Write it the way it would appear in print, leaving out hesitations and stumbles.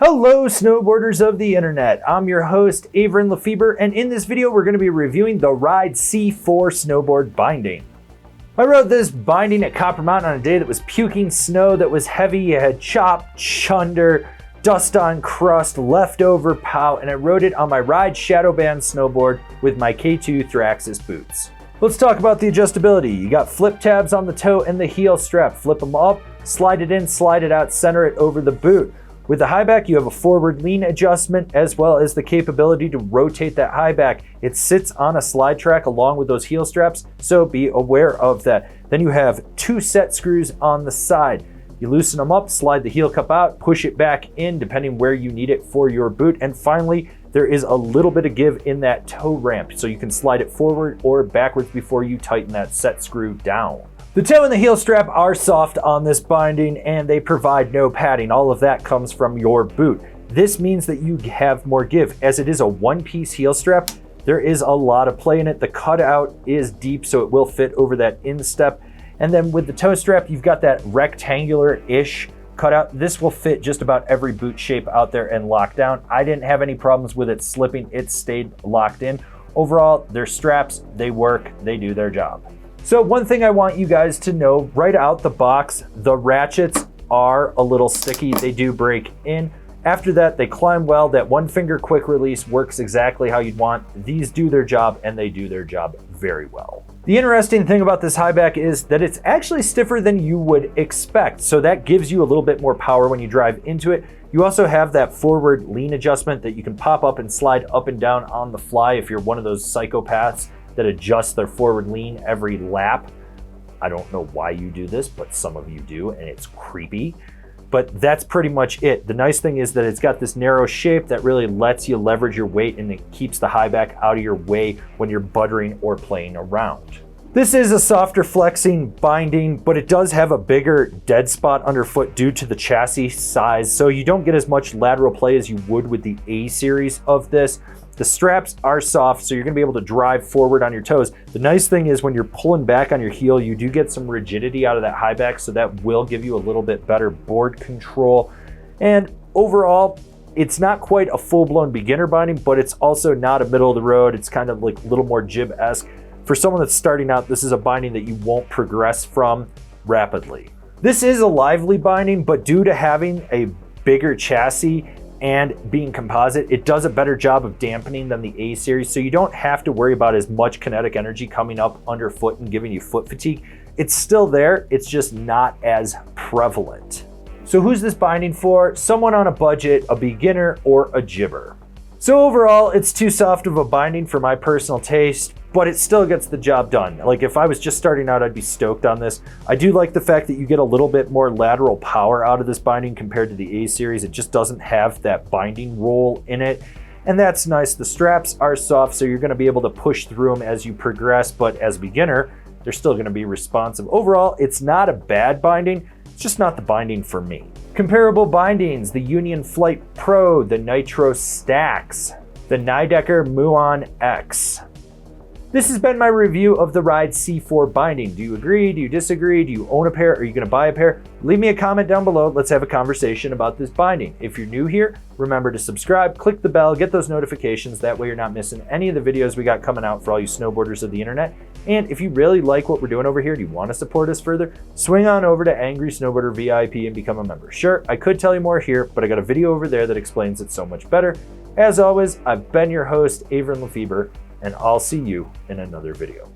Hello snowboarders of the internet, I'm your host Avran LeFeber, and in this video we're going to be reviewing the Ride C-4 snowboard binding. I rode this binding at Copper Mountain on a day that was puking snow that was heavy. You had chop, chunder, dust on crust, leftover pow, and I rode it on my Ride Shadow Band snowboard with my K2 Thraxis boots. Let's talk about the adjustability. You got flip tabs on the toe and the heel strap. Flip them up, slide it in, slide it out, center it over the boot. With the Highback, you have a forward lean adjustment as well as the capability to rotate that Highback. It sits on a slide track along with those heel straps, so be aware of that. Then you have two set screws on the side. You loosen them up, slide the heel cup out, push it back in depending where you need it for your boot. And finally, there is a little bit of give in that toe ramp, so you can slide it forward or backwards before you tighten that set screw down. The toe and the heel strap are soft on this binding and they provide no padding. All of that comes from your boot. This means that you have more give. As it is a one-piece heel strap, there is a lot of play in it. The cutout is deep, so it will fit over that instep. And then with the toe strap, you've got that rectangular-ish cutout. This will fit just about every boot shape out there and lock down. I didn't have any problems with it slipping. It stayed locked in. Overall, they're straps, they work, they do their job. So one thing I want you guys to know right out the box, the ratchets are a little sticky. They do break in. After that, they climb well. That one finger quick release works exactly how you'd want. These do their job and they do their job very well. The interesting thing about this Highback is that it's actually stiffer than you would expect. So that gives you a little bit more power when you drive into it. You also have that forward lean adjustment that you can pop up and slide up and down on the fly if you're one of those psychopaths that adjusts their forward lean every lap. I don't know why you do this, but some of you do, and it's creepy. But that's pretty much it. The nice thing is that it's got this narrow shape that really lets you leverage your weight and it keeps the Highback out of your way when you're buttering or playing around. This is a softer flexing binding, but it does have a bigger dead spot underfoot due to the chassis size, so you don't get as much lateral play as you would with the A series of this. The straps are soft, so you're gonna be able to drive forward on your toes. The nice thing is when you're pulling back on your heel, you do get some rigidity out of that Highback, so that will give you a little bit better board control. And overall, it's not quite a full-blown beginner binding, but it's also not a middle of the road. It's kind of like a little more jib-esque. For someone that's starting out, this is a binding that you won't progress from rapidly. This is a lively binding, but due to having a bigger chassis and being composite, it does a better job of dampening than the A series, so you don't have to worry about as much kinetic energy coming up underfoot and giving you foot fatigue. It's still there, it's just not as prevalent. So who's this binding for? Someone on a budget, a beginner, or a jibber. So overall, it's too soft of a binding for my personal taste, but it still gets the job done. Like if I was just starting out, I'd be stoked on this. I do like the fact that you get a little bit more lateral power out of this binding compared to the A series. It just doesn't have that binding roll in it. And that's nice. The straps are soft, so you're gonna be able to push through them as you progress, but as a beginner, they're still gonna be responsive. Overall, it's not a bad binding, it's just not the binding for me. Comparable bindings, the Union Flight Pro, the Nitro Stax, the Nidecker Muon X. This has been my review of the Ride C4 binding. Do you agree? Do you disagree? Do you own a pair? Are you gonna buy a pair? Leave me a comment down below. Let's have a conversation about this binding. If you're new here, remember to subscribe, click the bell, get those notifications. That way you're not missing any of the videos we got coming out for all you snowboarders of the internet. And if you really like what we're doing over here, do you wanna support us further? Swing on over to Angry Snowboarder VIP and become a member. Sure, I could tell you more here, but I got a video over there that explains it so much better. As always, I've been your host, Avran LeFeber, and I'll see you in another video.